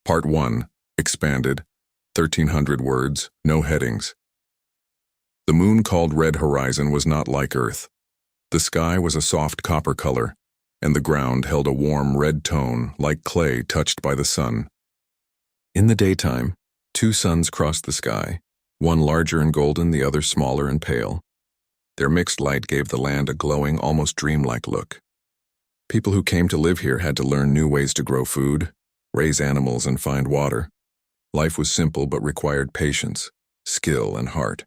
Part 1, expanded, 1,300 words, no headings. The moon called Red Horizon was not like Earth. The sky was a soft copper color, and the ground held a warm red tone like clay touched by the sun. In the daytime, two suns crossed the sky, one larger and golden, the other smaller and pale. Their mixed light gave the land a glowing, almost dreamlike look. People who came to live here had to learn new ways to grow food, raise animals, and find water. Life was simple but required patience, skill, and heart.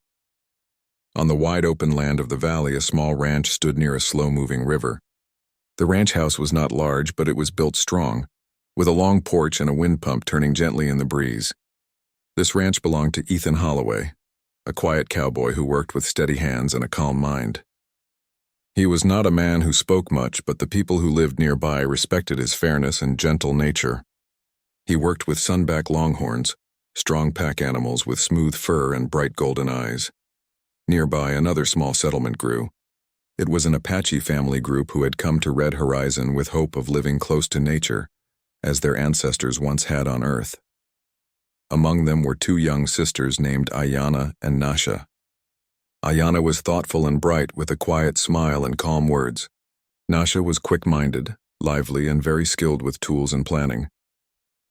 On the wide open land of the valley, a small ranch stood near a slow-moving river. The ranch house was not large, but it was built strong, with a long porch and a wind pump turning gently in the breeze. This ranch belonged to Ethan Holloway, a quiet cowboy who worked with steady hands and a calm mind. He was not a man who spoke much, but the people who lived nearby respected his fairness and gentle nature. He worked with sunback longhorns, strong pack animals with smooth fur and bright golden eyes. Nearby, another small settlement grew. It was an Apache family group who had come to Red Horizon with hope of living close to nature, as their ancestors once had on Earth. Among them were two young sisters named Ayanna and Nasha. Ayanna was thoughtful and bright, with a quiet smile and calm words. Nasha was quick-minded, lively, and very skilled with tools and planning.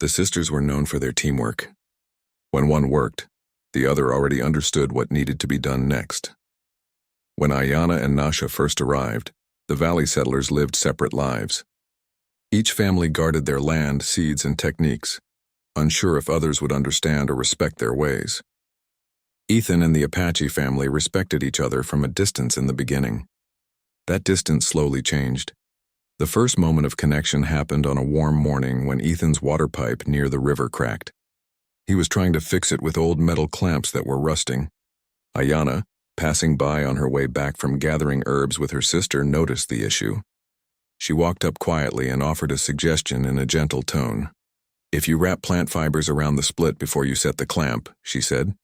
The sisters were known for their teamwork. When one worked, the other already understood what needed to be done next. When Ayanna and Nasha first arrived, the valley settlers lived separate lives. Each family guarded their land, seeds, and techniques, unsure if others would understand or respect their ways. Ethan and the Apache family respected each other from a distance in the beginning. That distance slowly changed. The first moment of connection happened on a warm morning when Ethan's water pipe near the river cracked. He was trying to fix it with old metal clamps that were rusting. Ayanna, passing by on her way back from gathering herbs with her sister, noticed the issue. She walked up quietly and offered a suggestion in a gentle tone. "If you wrap plant fibers around the split before you set the clamp," she said,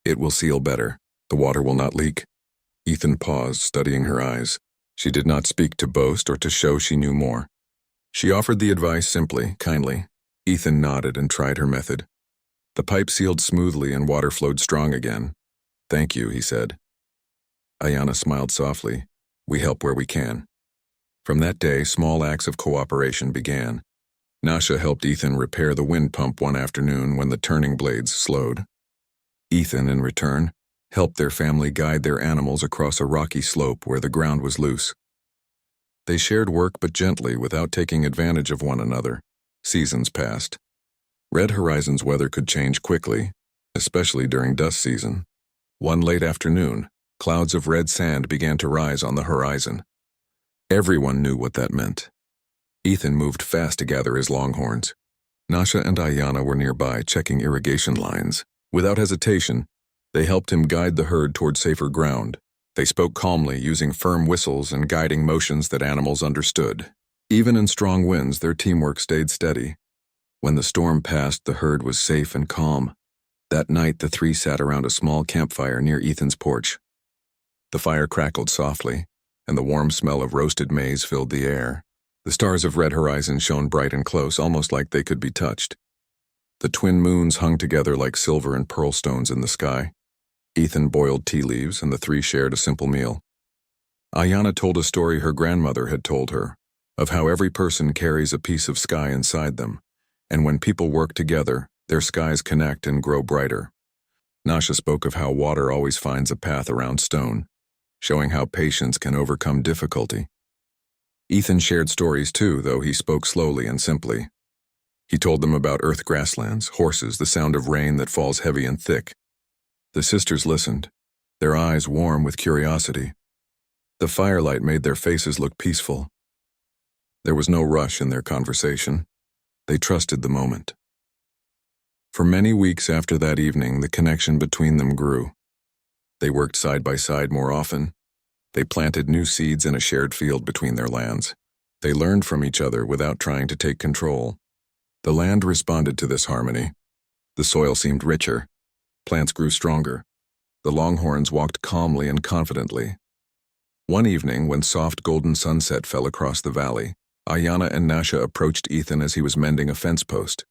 "it will seal better. The water will not leak." Ethan paused, studying her eyes. She did not speak to boast or to show she knew more. She offered the advice simply, kindly. Ethan nodded and tried her method. The pipe sealed smoothly and water flowed strong again. "Thank you," he said. Ayanna smiled softly. "We help where we can." From that day, small acts of cooperation began. Nasha helped Ethan repair the wind pump one afternoon when the turning blades slowed. Ethan, in return, helped their family guide their animals across a rocky slope where the ground was loose. They shared work but gently, without taking advantage of one another. Seasons passed. Red Horizon's weather could change quickly, especially during dust season. One late afternoon, clouds of red sand began to rise on the horizon. Everyone knew what that meant. Ethan moved fast to gather his longhorns. Nasha and Ayanna were nearby, checking irrigation lines. Without hesitation, they helped him guide the herd toward safer ground. They spoke calmly, using firm whistles and guiding motions that animals understood. Even in strong winds, their teamwork stayed steady. When the storm passed, the herd was safe and calm. That night, the three sat around a small campfire near Ethan's porch. The fire crackled softly, and the warm smell of roasted maize filled the air. The stars of Red Horizon shone bright and close, almost like they could be touched. The twin moons hung together like silver and pearl stones in the sky. Ethan boiled tea leaves, and the three shared a simple meal. Ayanna told a story her grandmother had told her, of how every person carries a piece of sky inside them, and when people work together, their skies connect and grow brighter. Nasha spoke of how water always finds a path around stone, showing how patience can overcome difficulty. Ethan shared stories too, though he spoke slowly and simply. He told them about earth grasslands, horses, the sound of rain that falls heavy and thick. The sisters listened, their eyes warm with curiosity. The firelight made their faces look peaceful. There was no rush in their conversation. They trusted the moment. For many weeks after that evening, the connection between them grew. They worked side by side more often. They planted new seeds in a shared field between their lands. They learned from each other without trying to take control. The land responded to this harmony. The soil seemed richer. Plants grew stronger. The longhorns walked calmly and confidently. One evening, when soft golden sunset fell across the valley, Ayanna and Nasha approached Ethan as he was mending a fence post.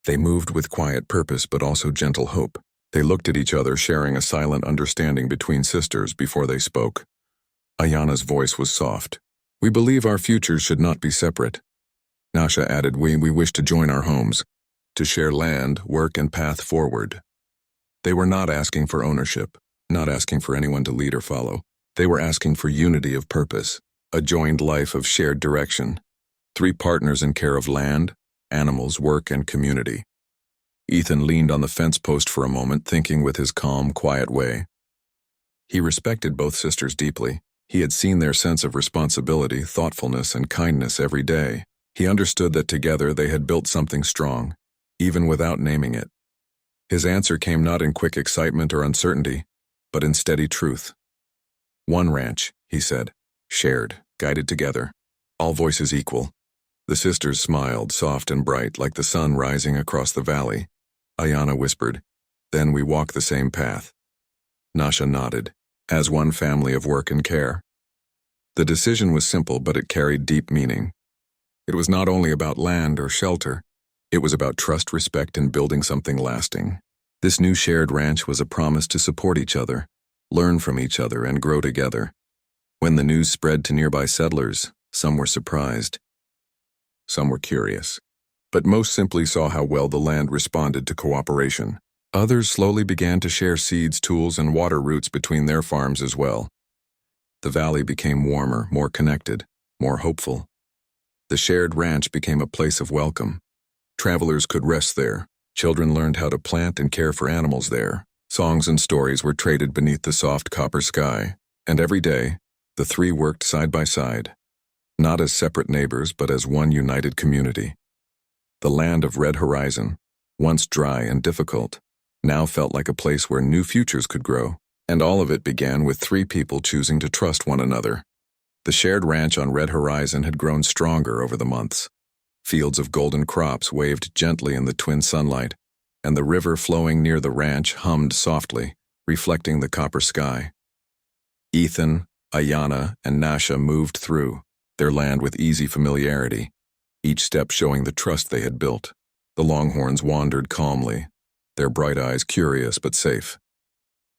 They moved with quiet purpose but also gentle hope. They looked at each other, sharing a silent understanding between sisters before they spoke. Ayana's voice was soft. "We believe our futures should not be separate." Nasha added, We wish to join our homes, to share land, work, and path forward." They were not asking for ownership, not asking for anyone to lead or follow. They were asking for unity of purpose, a joined life of shared direction. 3 partners in care of land, animals, work, and community. Ethan leaned on the fence post for a moment, thinking with his calm, quiet way. He respected both sisters deeply. He had seen their sense of responsibility, thoughtfulness, and kindness every day. He understood that together they had built something strong, even without naming it. His answer came not in quick excitement or uncertainty, but in steady truth. "One ranch," he said, "shared, guided together, all voices equal." The sisters smiled, soft and bright, like the sun rising across the valley. Ayana whispered, "Then we walk the same path." Nasha nodded, as one family of work and care. The decision was simple, but it carried deep meaning. It was not only about land or shelter. It was about trust, respect, and building something lasting. This new shared ranch was a promise to support each other, learn from each other, and grow together. When the news spread to nearby settlers, some were surprised. Some were curious, but most simply saw how well the land responded to cooperation. Others slowly began to share seeds, tools, and water routes between their farms as well. The valley became warmer, more connected, more hopeful. The shared ranch became a place of welcome. Travelers could rest there. Children learned how to plant and care for animals there. Songs and stories were traded beneath the soft copper sky. And every day, the 3 worked side by side, not as separate neighbors, but as one united community. The land of Red Horizon, once dry and difficult, now felt like a place where new futures could grow. And all of it began with 3 people choosing to trust one another. The shared ranch on Red Horizon had grown stronger over the months. Fields of golden crops waved gently in the twin sunlight, and the river flowing near the ranch hummed softly, reflecting the copper sky. Ethan, Ayana, and Nasha moved through their land with easy familiarity, each step showing the trust they had built. The Longhorns wandered calmly, their bright eyes curious but safe.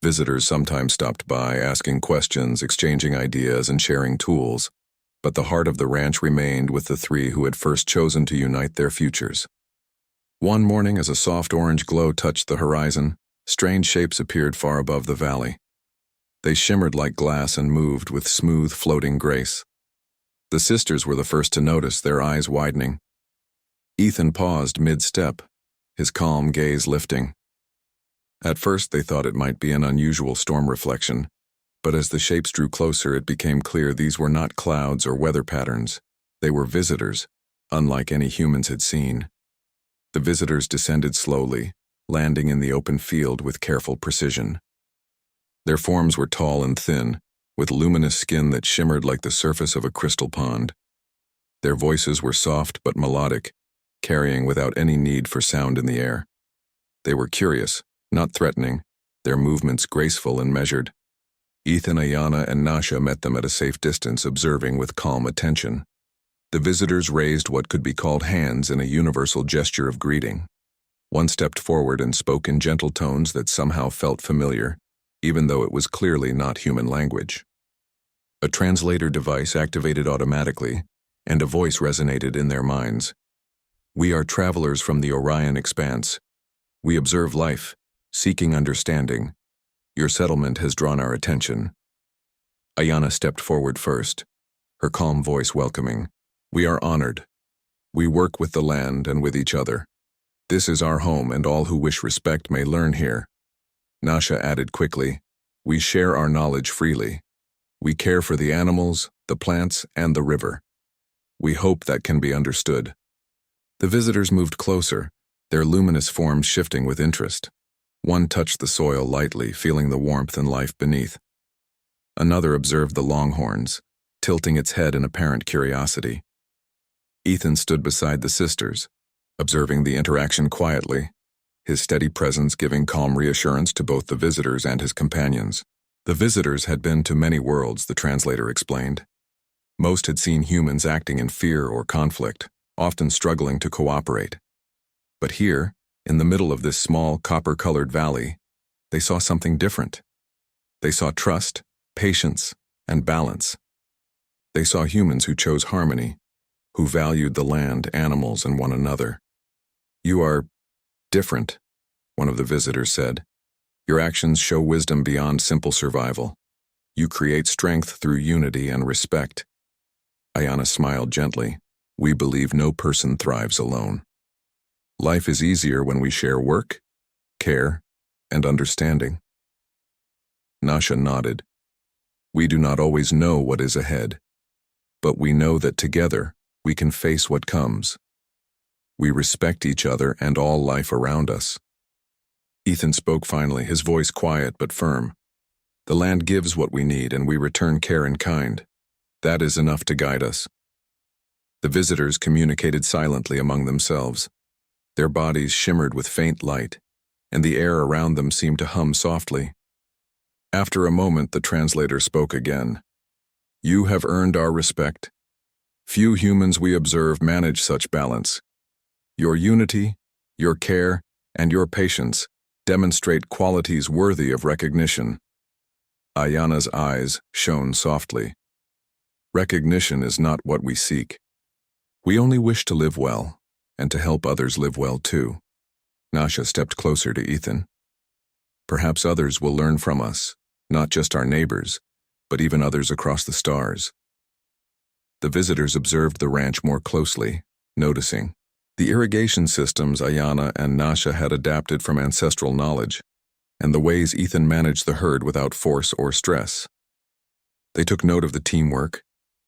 Visitors sometimes stopped by, asking questions, exchanging ideas, and sharing tools, but the heart of the ranch remained with the 3 who had first chosen to unite their futures. One morning, as a soft orange glow touched the horizon, strange shapes appeared far above the valley. They shimmered like glass and moved with smooth, floating grace. The sisters were the first to notice, their eyes widening. Ethan paused mid-step, his calm gaze lifting. At first they thought it might be an unusual storm reflection, but as the shapes drew closer it became clear these were not clouds or weather patterns. They were visitors, unlike any humans had seen. The visitors descended slowly, landing in the open field with careful precision. Their forms were tall and thin, with luminous skin that shimmered like the surface of a crystal pond. Their voices were soft but melodic, carrying without any need for sound in the air. They were curious, not threatening, their movements graceful and measured. Ethan, Ayana, and Nasha met them at a safe distance, observing with calm attention. The visitors raised what could be called hands in a universal gesture of greeting. One stepped forward and spoke in gentle tones that somehow felt familiar, even though it was clearly not human language. A translator device activated automatically, and a voice resonated in their minds. "We are travelers from the Orion expanse. We observe life, seeking understanding. Your settlement has drawn our attention." Ayana stepped forward first, her calm voice welcoming. "We are honored. We work with the land and with each other. This is our home, and all who wish respect may learn here." Nasha added quickly, "We share our knowledge freely. We care for the animals, the plants, and the river. We hope that can be understood." The visitors moved closer, their luminous forms shifting with interest. One touched the soil lightly, feeling the warmth and life beneath. Another observed the Longhorns, tilting its head in apparent curiosity. Ethan stood beside the sisters, observing the interaction quietly, his steady presence giving calm reassurance to both the visitors and his companions. The visitors had been to many worlds, the translator explained. Most had seen humans acting in fear or conflict, often struggling to cooperate. But here, In the middle of this small, copper-colored valley, they saw something different. They saw trust, patience, and balance. They saw humans who chose harmony, who valued the land, animals, and one another. "You are different," one of the visitors said. "Your actions show wisdom beyond simple survival. You create strength through unity and respect." Ayana smiled gently. "We believe no person thrives alone. Life is easier when we share work, care, and understanding." Nasha nodded. "We do not always know what is ahead, but we know that together we can face what comes. We respect each other and all life around us." Ethan spoke finally, his voice quiet but firm. "The land gives what we need, and we return care in kind. That is enough to guide us." The visitors communicated silently among themselves. Their bodies shimmered with faint light, and the air around them seemed to hum softly. After a moment, the translator spoke again. "You have earned our respect. Few humans we observe manage such balance. Your unity, your care, and your patience demonstrate qualities worthy of recognition." Ayana's eyes shone softly. "Recognition is not what we seek. We only wish to live well, and to help others live well too." Nasha stepped closer to Ethan. "Perhaps others will learn from us, not just our neighbors, but even others across the stars." The visitors observed the ranch more closely, noticing the irrigation systems Ayana and Nasha had adapted from ancestral knowledge, and the ways Ethan managed the herd without force or stress. They took note of the teamwork,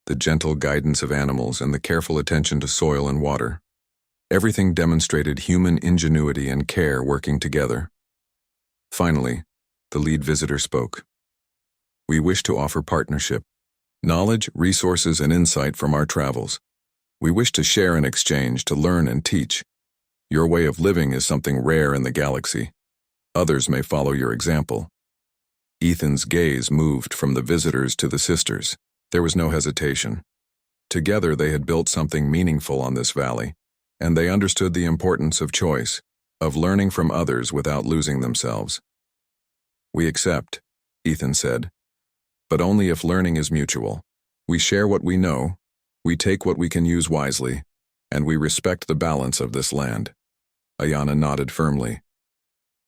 the gentle guidance of animals, and the careful attention to soil and water. Everything demonstrated human ingenuity and care working together. Finally, the lead visitor spoke. "We wish to offer partnership, knowledge, resources, and insight from our travels. We wish to share and exchange, to learn and teach. Your way of living is something rare in the galaxy. Others may follow your example." Ethan's gaze moved from the visitors to the sisters. There was no hesitation. Together they had built something meaningful on this valley, and they understood the importance of choice, of learning from others without losing themselves. "We accept," Ethan said, "but only if learning is mutual. We share what we know, we take what we can use wisely, and we respect the balance of this land." Ayana nodded firmly.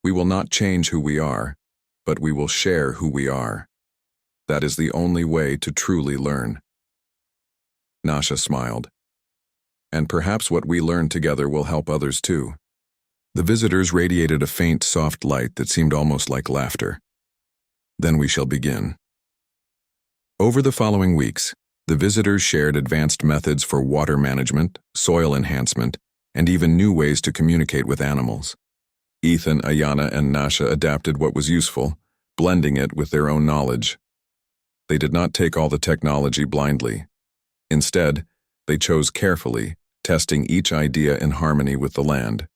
"We will not change who we are, but we will share who we are. That is the only way to truly learn." Nasha smiled. "And perhaps what we learn together will help others too." The visitors radiated a faint, soft light that seemed almost like laughter. "Then we shall begin." Over the following weeks, the visitors shared advanced methods for water management, soil enhancement, and even new ways to communicate with animals. Ethan, Ayana, and Nasha adapted what was useful, blending it with their own knowledge. They did not take all the technology blindly. Instead, they chose carefully, testing each idea in harmony with the land.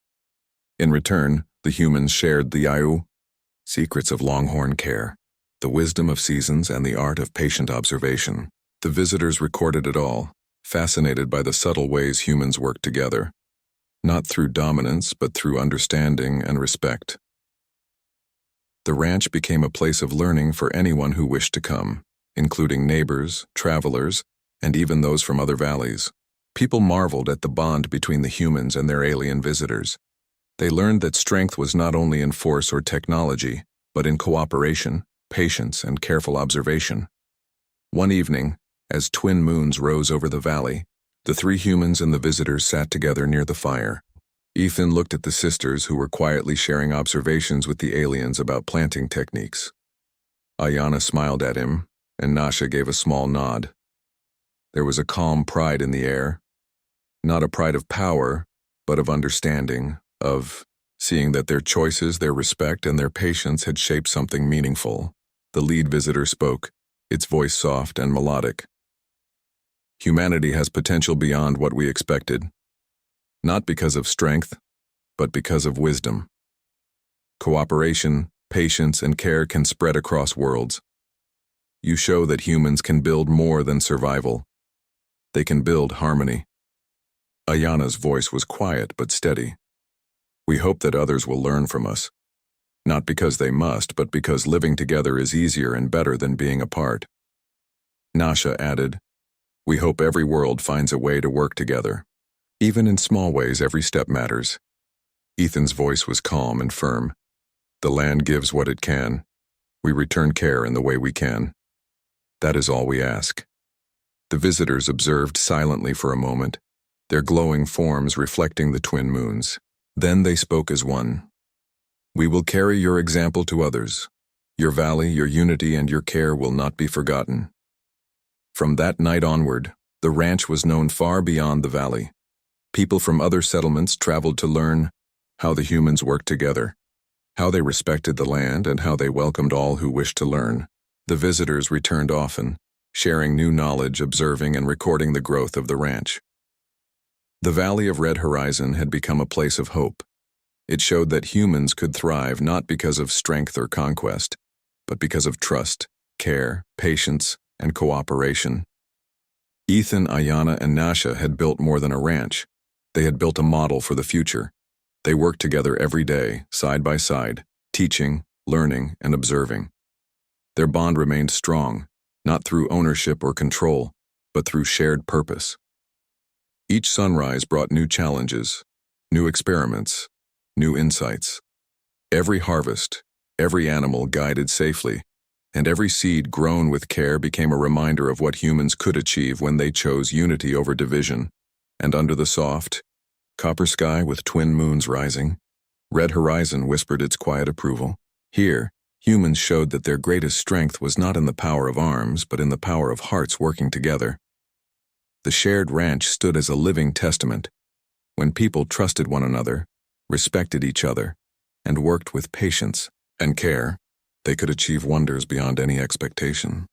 In return, the humans shared the secrets of longhorn care, the wisdom of seasons, and the art of patient observation. The visitors recorded it all, fascinated by the subtle ways humans work together, not through dominance but through understanding and respect. The ranch became a place of learning for anyone who wished to come, including neighbors, travelers, and even those from other valleys. People marveled at the bond between the humans and their alien visitors. They learned that strength was not only in force or technology, but in cooperation, patience, and careful observation. One evening, as twin moons rose over the valley, the three humans and the visitors sat together near the fire. Ethan looked at the sisters who were quietly sharing observations with the aliens about planting techniques. Ayana smiled at him, and Nasha gave a small nod. There was a calm pride in the air, not a pride of power, but of understanding, of seeing that their choices, their respect, and their patience had shaped something meaningful. The lead visitor spoke, its voice soft and melodic. "Humanity has potential beyond what we expected, not because of strength, but because of wisdom. Cooperation, patience, and care can spread across worlds. You show that humans can build more than survival. They can build harmony." Ayana's voice was quiet but steady. We hope that others will learn from us, not because they must, but because living together is easier and better than being apart. Nasha added, "We hope every world finds a way to work together. Even in small ways, every step matters." Ethan's voice was calm and firm. "The land gives what it can. We return care in the way we can. That is all we ask." The visitors observed silently for a moment, their glowing forms reflecting the twin moons. Then they spoke as one. "We will carry your example to others. Your valley, your unity, and your care will not be forgotten." From that night onward, the ranch was known far beyond the valley. People from other settlements traveled to learn how the humans worked together, how they respected the land, and how they welcomed all who wished to learn. The visitors returned often, sharing new knowledge, observing and recording the growth of the ranch. The Valley of Red Horizon had become a place of hope. It showed that humans could thrive not because of strength or conquest, but because of trust, care, patience, and cooperation. Ethan, Ayana, and Nasha had built more than a ranch. They had built a model for the future. They worked together every day, side by side, teaching, learning, and observing. Their bond remained strong, not through ownership or control, but through shared purpose. Each sunrise brought new challenges, new experiments, new insights. Every harvest, every animal guided safely, and every seed grown with care became a reminder of what humans could achieve when they chose unity over division. And under the soft, copper sky with twin moons rising, Red Horizon whispered its quiet approval. Here, humans showed that their greatest strength was not in the power of arms, but in the power of hearts working together. The shared ranch stood as a living testament. When people trusted one another, respected each other, and worked with patience and care, they could achieve wonders beyond any expectation.